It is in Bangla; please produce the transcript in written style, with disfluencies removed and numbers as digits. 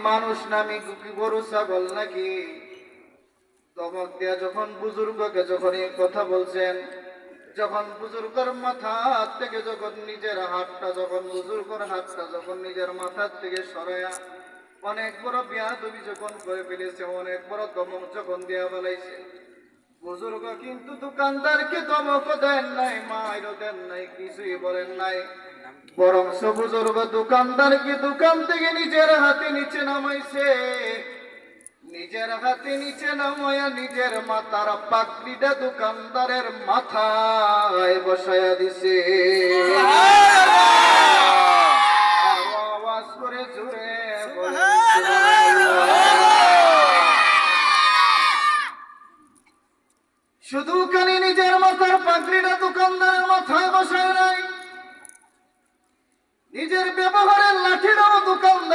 মানুষ না আমি কি গরু ছাগল নাকি? ধমক দিয়া যখন বুজুর্গকে যখন এই কথা বলছেন, যখন বুজুর্গের মাথা থেকে যখন নিজের হাতটা যখন বুজুর্গের হাতটা যখন নিজের মাথার থেকে সরায়া অনেক বড় বেয়াদবি যখন করে ফেলেছে, অনেক বড় ধমক যখন দেয়া বলাইছে, বুজুর্গ কিন্তু দোকানদারকে ধমক দেন নাই, মাইরও দেন নাই, কিছুই বলেন নাই। বরং বুজুর্গ দোকানদারকে দোকান থেকে নিজের হাতে নিচে নামাইছে, নিজের হাতে নিচে নামায়া নিজের মাথার পাগড়িটা দোকানদারের মাথায় বসায়া দিছে। আরো আওয়াজ করে জোরে বলেন